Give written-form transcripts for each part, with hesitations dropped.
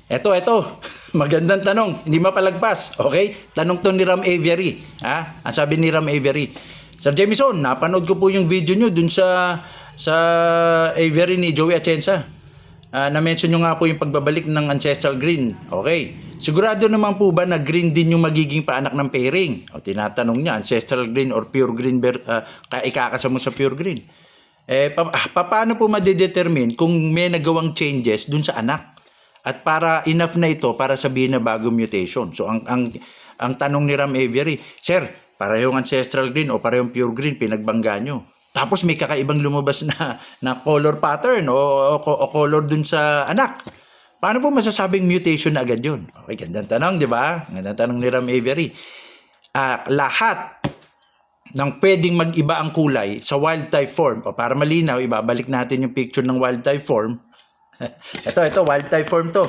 Eto. Magandang tanong. Hindi mapalagpas. Okay? Tanong to ni Ram Avery. Ha? Ang sabi ni Ram Avery. Sir Jamison, napanood ko po yung video nyo dun sa Avery ni Joey Atienza. Na-mention nyo nga po yung pagbabalik ng ancestral green. Okay. Sigurado naman po ba na green din yung magiging paanak ng pairing? O tinatanong niya, ancestral green or pure green, ikakasama sa pure green. Paano po madedetermine kung may nagawang changes dun sa anak? At para enough na ito para sabihin na bagong mutation. So ang tanong ni Ram Avery, Sir, parehong ancestral green o parehong pure green pinagbangga nyo. Tapos may kakaibang lumabas na color pattern o color dun sa anak. Paano po masasabing mutation na agad yun? Okay, gandang tanong, di ba? Gandang tanong ni Ram Avery. Lahat ng pwedeng mag-iba ang kulay sa wild type form, o para malinaw, ibabalik natin yung picture ng wild type form. ito wild type form to,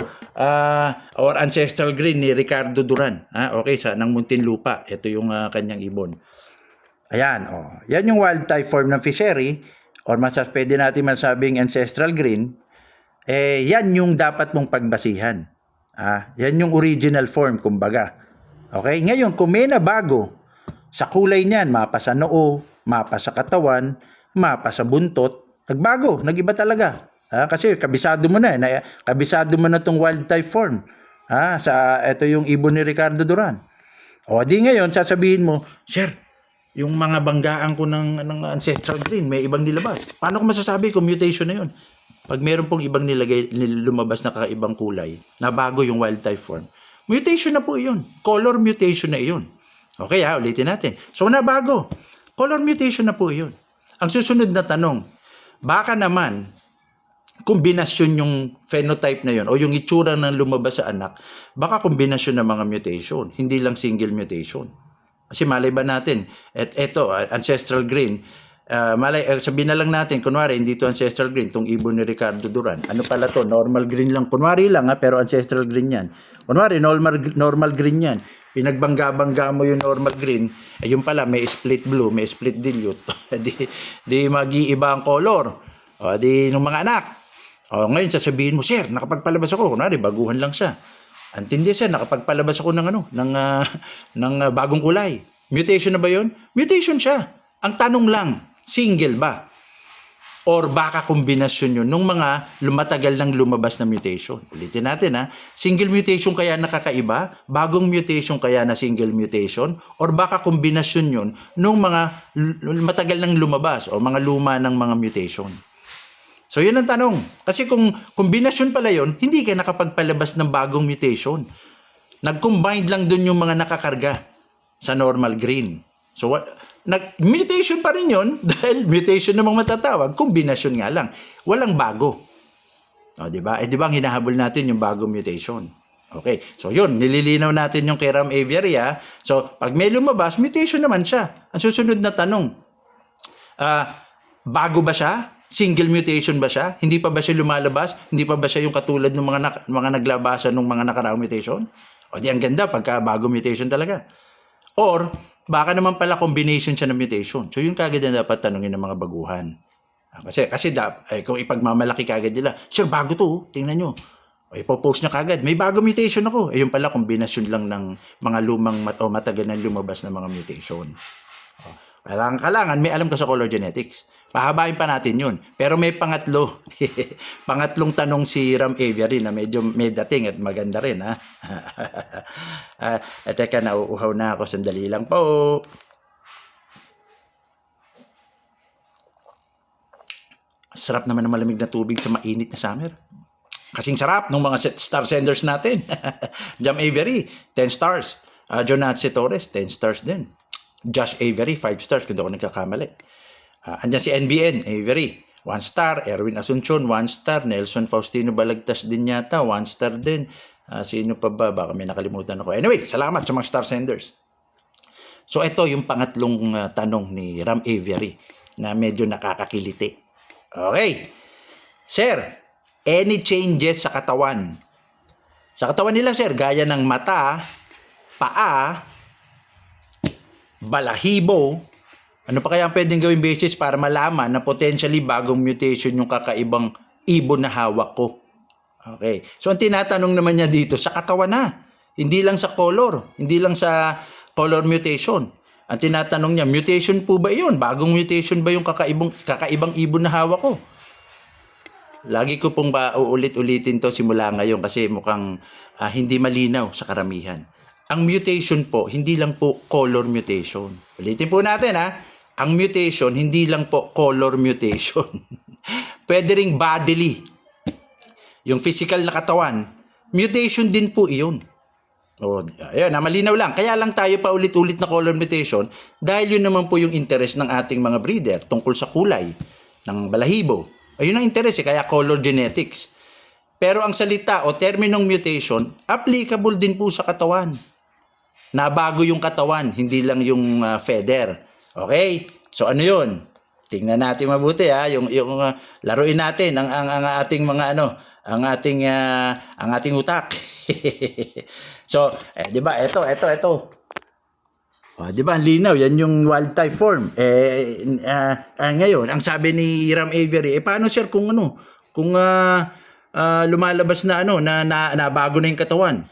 or ancestral green ni Ricardo Duran, okay, ng Muntinlupa. Ito yung kanyang ibon. Ayan, yan yung wild type form ng fishery, or pwede natin masabing ancestral green. Yan yung dapat mong pagbasihan. Yan yung original form, kumbaga. Okay, ngayon kung may na bago sa kulay niyan, mapa sa noo, mapa sa katawan, mapa sa buntot, nagbago, nagiba talaga. Kasi kabisado mo na kabisado mo na tong wild type form. Ito yung ibon ni Ricardo Duran. O di ngayon sasabihin mo, Sir, yung mga banggaan ko ng ancestral green may ibang nilabas. Paano ko masasabi kung mutation na yun? Pag meron pong ibang lumabas na kakaibang kulay, na bago yung wild type form, mutation na po yun. Color mutation na yun. Okay, ulitin natin. So nabago. Color mutation na po yun. Ang susunod na tanong, baka naman kombinasyon yung phenotype na yun o yung itsura ng lumabas sa anak, baka kombinasyon ng mga mutation, hindi lang single mutation. Kasi malay ba natin, eto, ancestral green, sabihin na lang natin, kunwari, hindi to ancestral green, itong ibon ni Ricardo Duran. Ano pala to? Normal green lang. Kunwari lang, pero ancestral green yan. Kunwari, normal green yan. Pinagbangga-bangga mo yung normal green, yung pala, may split blue, may split dilute. di mag-iiba ang color. Di nung mga anak. Ngayon sasabihin mo, Sir, nakapagpalabas ako. Kunwari, baguhan lang siya. Antindi, Sir, nakapagpalabas ako ng bagong kulay. Mutation na ba yun? Mutation siya. Ang tanong lang, single ba? Or baka kombinasyon yun nung mga lumatagal ng lumabas na mutation. Ulitin natin single mutation kaya nakakaiba, bagong mutation kaya na single mutation, or baka kombinasyon yun nung mga matagal ng lumabas o mga luma ng mga mutation. So yun ang tanong. Kasi kung kombinasyon pala yun, hindi ka nakapagpalabas ng bagong mutation. Nag-combined lang dun yung mga nakakarga sa normal green. So mutation pa rin yun dahil mutation namang matatawag, kombinasyon nga lang. Walang bago. Diba? Diba ang hinahabol natin yung bagong mutation? Okay. So yun, nililinaw natin yung kay Ram Avery. So pag may lumabas, mutation naman siya. Ang susunod na tanong, bago ba siya? Single mutation ba siya? Hindi pa ba siya lumalabas? Hindi pa ba siya yung katulad ng mga naglabasan ng mga nakaraang mutation? Di ang ganda pagka bago mutation talaga. Or baka naman pala combination siya ng mutation. So yun kagad na dapat tanungin ng mga baguhan. Kasi kung ipagmamalaki kagad nila, Sir, bago to, tingnan nyo. Ipopost niya kagad, may bago mutation ako. Yung pala kombinasyon lang ng mga lumang matagal na lumabas na mga mutation. Kailangan may alam ka sa color genetics. Pahabain pa natin yun. Pero may pangatlo. Pangatlong tanong si Ram Avery na medyo may dating at maganda rin. Teka, nauuhaw na ako. Sandali lang po. Sarap naman ng malamig na tubig sa mainit na summer. Kasing sarap ng mga star senders natin. Jam Avery, 10 stars. Jonathan Torres, 10 stars din. Josh Avery, 5 stars kung ako nagkakamali. Andyan si NBN, Avery, 1 star. Erwin Asuncion, 1 star. Nelson Faustino Balagtas din yata, 1 star din. Sino pa ba? Baka may nakalimutan ako. Anyway, salamat sa mga star senders. So ito yung pangatlong tanong ni Ram Avery na medyo nakakakiliti. Okay. Sir, any changes sa katawan? Sa katawan nila, sir, gaya ng mata, paa, balahibo, ano pa kaya ang pwedeng gawing basis para malaman na potentially bagong mutation yung kakaibang ibon na hawak ko? Okay. So ang tinatanong naman niya dito sa katawan na. Hindi lang sa color, hindi lang sa color mutation. Ang tinatanong niya, mutation po ba 'yun? Bagong mutation ba yung kakaibang ibon na hawak ko? Lagi ko pong uulit-ulitin to simula ngayon kasi mukhang hindi malinaw sa karamihan. Ang mutation po, hindi lang po color mutation. Ulitin po natin Ang mutation, hindi lang po color mutation. Pwede ring bodily. Yung physical na katawan, mutation din po iyon. O, ayun, malinaw lang. Kaya lang tayo pa ulit-ulit na color mutation dahil yun naman po yung interest ng ating mga breeder tungkol sa kulay ng balahibo. Ayun ang interest kaya color genetics. Pero ang salita o terminong mutation, applicable din po sa katawan. Nabago yung katawan, hindi lang yung feather. Okay? So ano yun? Tingnan natin mabuti yung laruin natin ang ating mga ang ating utak. So, 'di ba? Ito. Oh, 'di ba? Ang linaw, yan yung wild type form. Ngayon, ang sabi ni Ram Avery, paano sir kung lumalabas na na bago na yung katawan?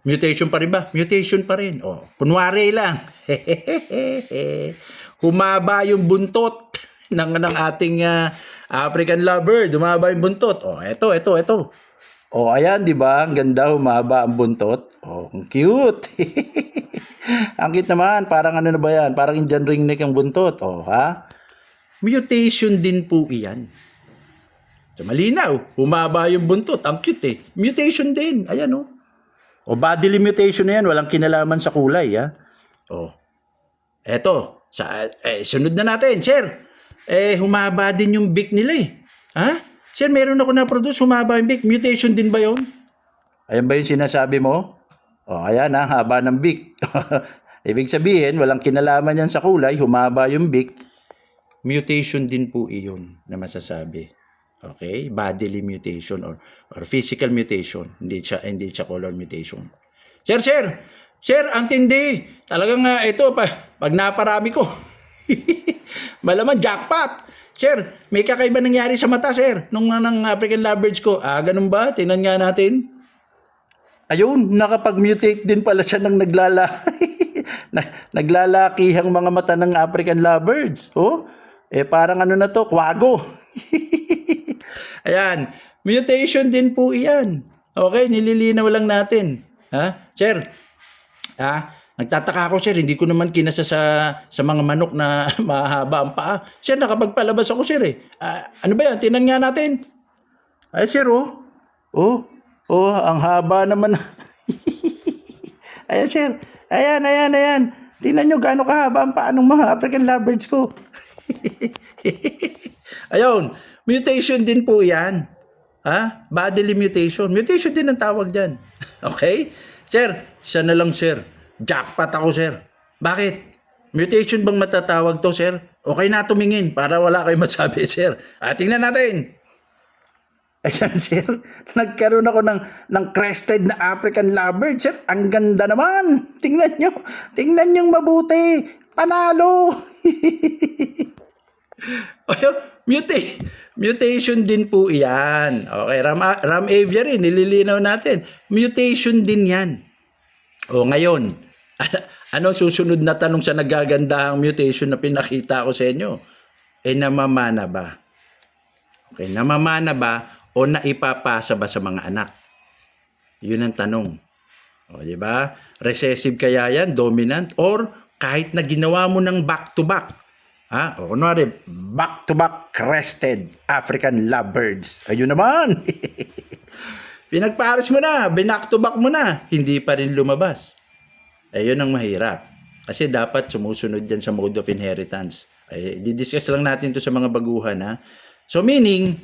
Mutation pa rin ba? Mutation pa rin. Oh, kunwari lang. Humaba yung buntot ng ating African lovebird. Humaba yung buntot. Oh, ito. Oh, ayan, 'di ba? Ang ganda, humaba ang buntot. Oh, ang cute. Ang cute naman, parang na ba 'yan? Parang Indian ringneck ang buntot. Oh, mutation din po 'iyan. So, malinaw, humaba yung buntot. Ang cute Mutation din. Ayan O bodily mutation na 'yan, walang kinalaman sa kulay, Oh. Eto, sunod na natin, sir. Humaba din yung beak nila Sir, meron ako na-produce, humaba yung beak. Mutation din ba yun? Ayan ba yung sinasabi mo? Ayan haba ng beak. Ibig sabihin, walang kinalaman yan sa kulay, humaba yung beak. Mutation din po iyon na masasabi. Okay? Bodily mutation or physical mutation. Hindi siya color mutation. Sir! Sir, ang tindi. Talagang ito, pag naparami ko. Malaman, jackpot. Sir, may kakaiba nangyari sa mata, sir, nung African lovebirds ko. Ganun ba? Tingnan nga natin. Ayun, nakapag-mutate din pala siya ng naglalakihang mga mata ng African lovebirds. Parang na to, kwago. Ayan, mutation din po iyan. Okay, nililinaw lang natin. Sir, nagtataka ako, sir, hindi ko naman kinasa sa mga manok na mahaba ang paa. Sir, nakapagpalabas ako, sir ano ba yan? Tingnan nga natin. Ay, sir, ang haba naman. Ayan, sir. Ayan. Tingnan nyo gaano kahaba ang paa ng mga African lovebirds ko. Ayun, mutation din po yan. Bodily mutation. Mutation din ang tawag dyan. Okay? Sir, isa na lang, sir. Jackpot ako, sir. Bakit? Mutation bang matatawag to, sir? Okay na tumingin para wala kayong masabi, sir. Tingnan natin. Ayan, sir. Nagkaroon ako ng crested na African lovebird, sir. Ang ganda naman. Tingnan nyo mabuti. Panalo. Mutation din po iyan. Okay, Ram Aviary, nililinaw natin. Mutation din yan. Ngayon, anong susunod na tanong sa nagagandahang mutation na pinakita ko sa inyo? Namamana ba? Okay, namamana ba o naipapasa ba sa mga anak? Yun ang tanong. Di ba? Recessive kaya yan, dominant, or kahit na ginawa mo ng back-to-back. Kunwari, back-to-back crested African lovebirds. Ayun naman. Pinagpares mo na, binak-to-back mo na, hindi pa rin lumabas. Ayun ang mahirap. Kasi dapat sumusunod yan sa mode of inheritance. Didiscuss lang natin to sa mga baguhan. So meaning,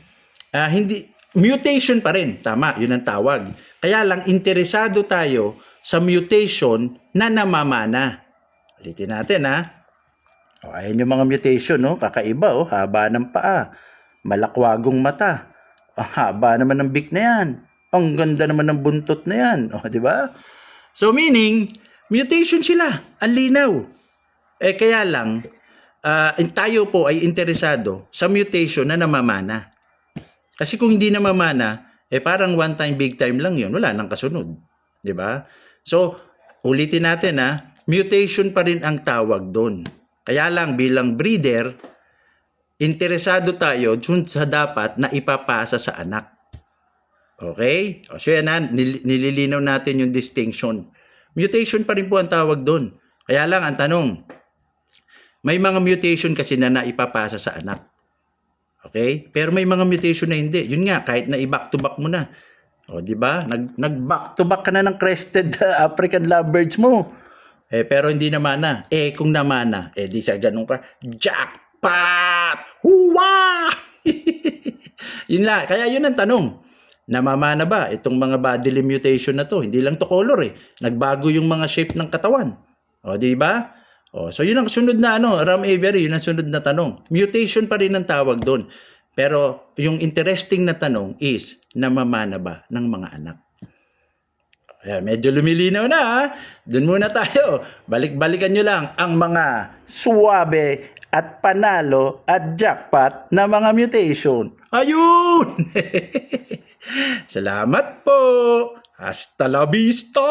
mutation pa rin. Tama, yun ang tawag. Kaya lang, interesado tayo sa mutation na namamana. Ulitin natin ayan yung mga mutation, kakaiba, haba ng paa, malakwagong mata, ang haba naman ng beak na yan. Ang ganda naman ng buntot na yan. Di ba? So meaning, mutation sila. Ang linaw. Kaya lang, tayo po ay interesado sa mutation na namamana. Kasi kung hindi namamana, parang one time, big time lang yun. Wala nang kasunod. Di ba? So, ulitin natin mutation pa rin ang tawag doon. Kaya lang bilang breeder, interesado tayo dun sa dapat na ipapasa sa anak. Okay? So yan nililinaw natin yung distinction. Mutation pa rin po ang tawag doon. Kaya lang ang tanong, may mga mutation kasi na naipapasa sa anak. Okay? Pero may mga mutation na hindi. Yun nga, kahit na i-back to back mo na. O, di ba? Nag-back to back ka na ng crested African lovebirds mo. Pero hindi namana. Kung namana, di siya ganun ka. Jackpot! Huwa! Yun lang. Kaya yun ang tanong. Namamana ba itong mga bodily mutation na to? Hindi lang to color Nagbago yung mga shape ng katawan. O, di ba? So yun ang sunod na Ram Avery, yun ang sunod na tanong. Mutation pa rin ang tawag doon. Pero yung interesting na tanong is, namamana ba ng mga anak? Ayan, medyo lumilinaw na Doon muna tayo. Balik-balikan nyo lang ang mga suwabe at panalo at jackpot na mga mutation. Ayun! Salamat po! Hasta la vista!